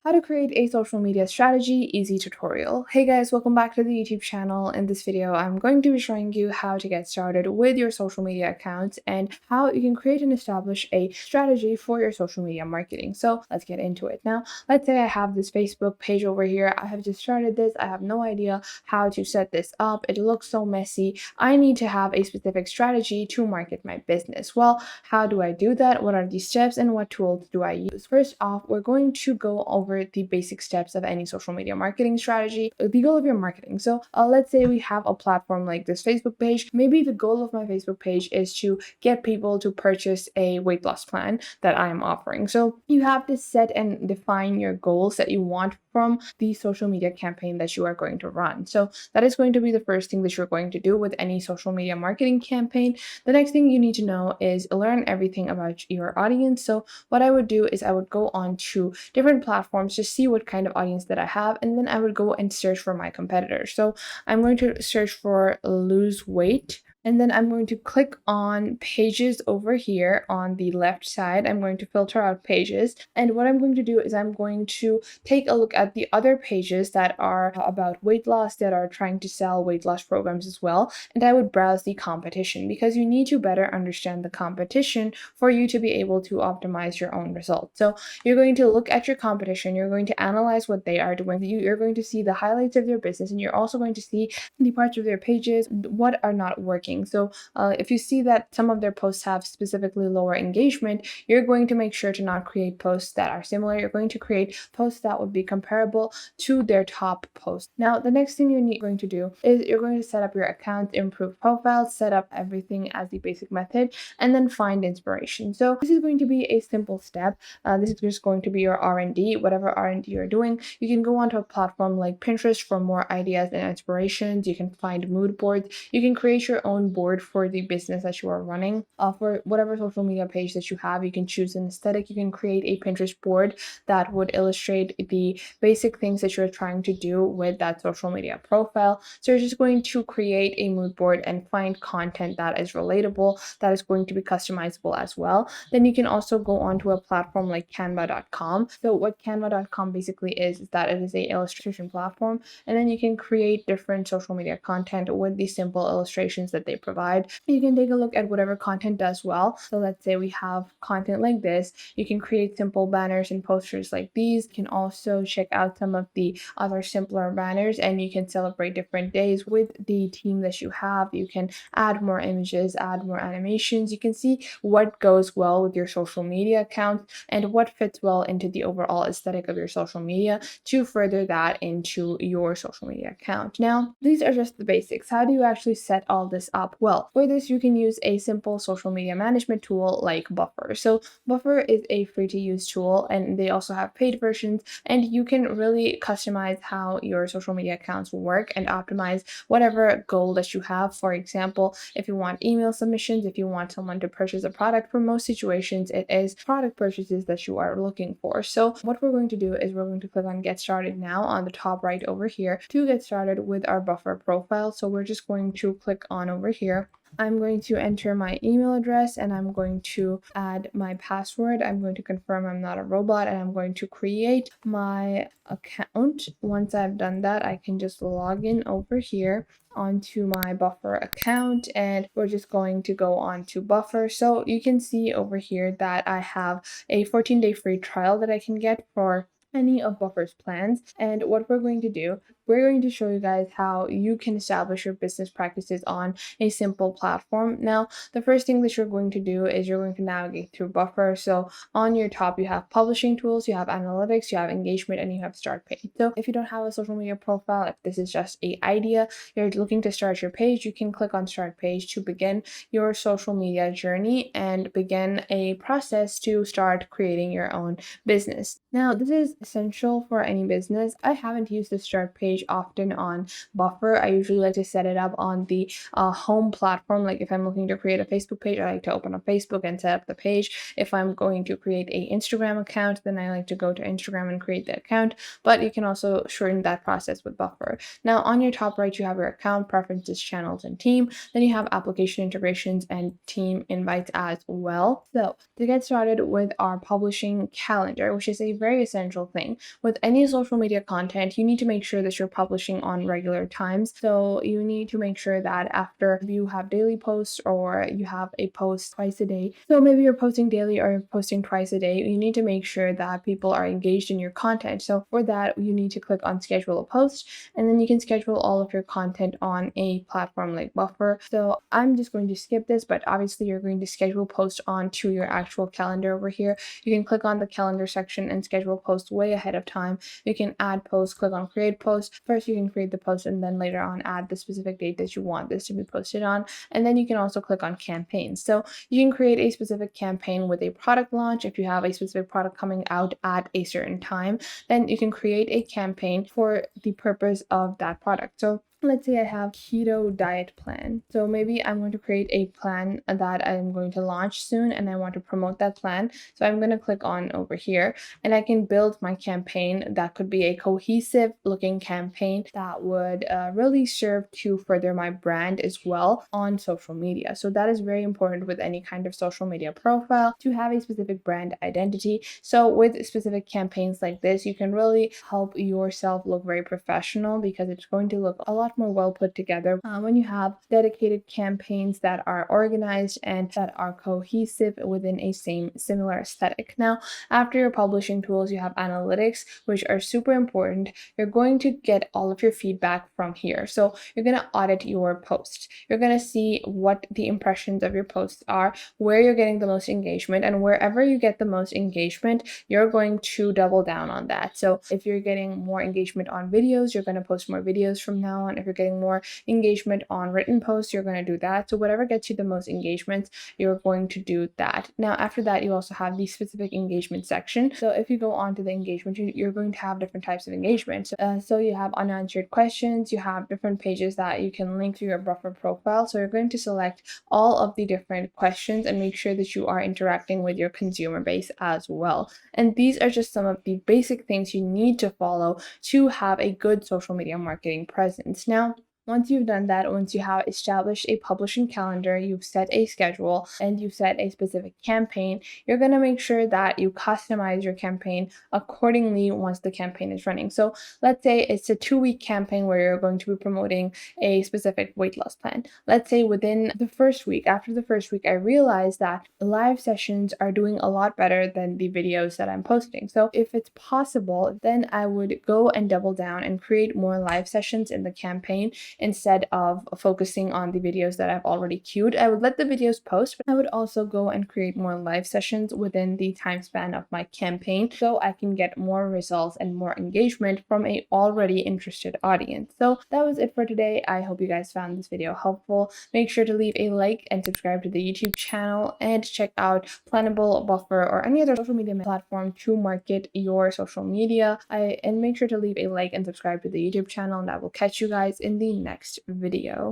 How to create a social media strategy easy tutorial. Hey guys, welcome back to the YouTube channel. In this video, I'm going to be showing you how to get started with your social media accounts and how you can create and establish a strategy for your social media marketing. So let's get into it. Now, let's say I have this Facebook page over here. I have just started this. I have no idea how to set this up. It looks so messy. I need to have a specific strategy to market my business. Well, how do I do that? What are the steps and what tools do I use? First off, we're going to go over the basic steps of any social media marketing strategy, the goal of your marketing. So let's say we have a platform like this Facebook page. Maybe the goal of my Facebook page is to get people to purchase a weight loss plan that I am offering. So you have to set and define your goals that you want from the social media campaign that you are going to run. So that is going to be the first thing that you're going to do with any social media marketing campaign. The next thing you need to know is learn everything about your audience. So what I would do is I would go on to different platforms to see what kind of audience that I have, and then I would go and search for my competitors. So I'm going to search for lose weight. And then I'm going to click on pages over here on the left side. I'm going to filter out pages. And what I'm going to do is I'm going to take a look at the other pages that are about weight loss, that are trying to sell weight loss programs as well. And I would browse the competition because you need to better understand the competition for you to be able to optimize your own results. So you're going to look at your competition, you're going to analyze what they are doing, you're going to see the highlights of their business, and you're also going to see the parts of their pages what are not working. So if you see that some of their posts have specifically lower engagement, you're going to make sure to not create posts that are similar. You're going to create posts that would be comparable to their top posts. Now, the next thing you're going to do is you're going to set up your account, improve profiles, set up everything as the basic method, and then find inspiration. So this is going to be a simple step. This is just going to be your R&D, whatever R&D you're doing. You can go onto a platform like Pinterest for more ideas and inspirations. You can find mood boards. You can create your own board for the business that you are running. For whatever social media page that you have, you can choose an aesthetic. You can create a Pinterest board that would illustrate the basic things that you're trying to do with that social media profile. So you're just going to create a mood board and find content that is relatable, that is going to be customizable as well. Then you can also go onto a platform like canva.com. So what canva.com basically is that it is a illustration platform, and then you can create different social media content with the simple illustrations that they provide. You can take a look at whatever content does well. So let's say we have content like this. You can create simple banners and posters like these. You can also check out some of the other simpler banners, and you can celebrate different days with the team that you have. You can add more images, add more animations. You can see what goes well with your social media account and what fits well into the overall aesthetic of your social media to further that into your social media account. Now, these are just the basics. How do you actually set all this up? Well, for this, you can use a simple social media management tool like Buffer. So Buffer is a free to use tool, and they also have paid versions, and you can really customize how your social media accounts will work and optimize whatever goal that you have. For example, if you want email submissions, if you want someone to purchase a product, for most situations, it is product purchases that you are looking for. So what we're going to do is we're going to click on Get Started Now on the top right over here to get started with our Buffer profile. So we're just going to click on over here. I'm going to enter my email address, and I'm going to add my password. I'm going to confirm I'm not a robot, and I'm going to create my account. Once I've done that, I can just log in over here onto my Buffer account, and we're just going to go on to Buffer. So you can see over here that I have a 14-day free trial that I can get for any of Buffer's plans. And what we're going to do, we're going to show you guys how you can establish your business practices on a simple platform. Now, the first thing that you're going to do is you're going to navigate through Buffer. So on your top, you have publishing tools, you have analytics, you have engagement, and you have start page. So if you don't have a social media profile, if this is just an idea, you're looking to start your page, you can click on start page to begin your social media journey and begin a process to start creating your own business. Now, this is essential for any business. I haven't used the start page often on Buffer. I usually like to set it up on the home platform. Like if I'm looking to create a Facebook page, I like to open up Facebook and set up the page. If I'm going to create a Instagram account, then I like to go to Instagram and create the account. But you can also shorten that process with Buffer. Now, on your top right, you have your account, preferences, channels, and team. Then you have application integrations and team invites as well. So to get started with our publishing calendar, which is a very essential thing. With any social media content, you need to make sure that you're publishing on regular times. So you need to make sure that after you have daily posts or you have a post twice a day, so maybe you're posting daily or you're posting twice a day, you need to make sure that people are engaged in your content. So for that, you need to click on schedule a post, and then you can schedule all of your content on a platform like Buffer. So I'm just going to skip this, but obviously you're going to schedule post onto your actual calendar over here. You can click on the calendar section and schedule posts way ahead of time. You can add posts, click on create post. First, you can create the post and then later on add the specific date that you want this to be posted on. And then you can also click on campaigns. So you can create a specific campaign with a product launch. If you have a specific product coming out at a certain time, then you can create a campaign for the purpose of that product. So let's say I have keto diet plan. So maybe I'm going to create a plan that I'm going to launch soon and I want to promote that plan. So I'm going to click on over here and I can build my campaign that could be a cohesive looking campaign that would really serve to further my brand as well on social media. So that is very important with any kind of social media profile, to have a specific brand identity. So with specific campaigns like this, you can really help yourself look very professional because it's going to look a lot more well put together when you have dedicated campaigns that are organized and that are cohesive within a similar aesthetic. Now, after your publishing tools, you have analytics, which are super important. You're going to get all of your feedback from here. So you're going to audit your posts. You're going to see what the impressions of your posts are, where you're getting the most engagement, and wherever you get the most engagement, you're going to double down on that. So if you're getting more engagement on videos, you're going to post more videos from now on. If you're getting more engagement on written posts, you're going to do that. So whatever gets you the most engagement, you're going to do that. Now, after that, you also have the specific engagement section. So if you go on to the engagement, you're going to have different types of engagement. So you have unanswered questions, you have different pages that you can link to your Buffer profile. So you're going to select all of the different questions and make sure that you are interacting with your consumer base as well. And these are just some of the basic things you need to follow to have a good social media marketing presence. Now, once you've done that, once you have established a publishing calendar, you've set a schedule, and you've set a specific campaign, you're going to make sure that you customize your campaign accordingly once the campaign is running. So let's say it's a 2-week campaign where you're going to be promoting a specific weight loss plan. Let's say within the first week, after the first week, I realized that live sessions are doing a lot better than the videos that I'm posting. So if it's possible, then I would go and double down and create more live sessions in the campaign instead of focusing on the videos that I've already queued. I would let the videos post, but I would also go and create more live sessions within the time span of my campaign so I can get more results and more engagement from a already interested audience. So that was it for today. I hope you guys found this video helpful. Make sure to leave a like and subscribe to the YouTube channel, and check out Plannable, Buffer, or any other social media platform to market your social media. And make sure to leave a like and subscribe to the YouTube channel, and I will catch you guys in the next video.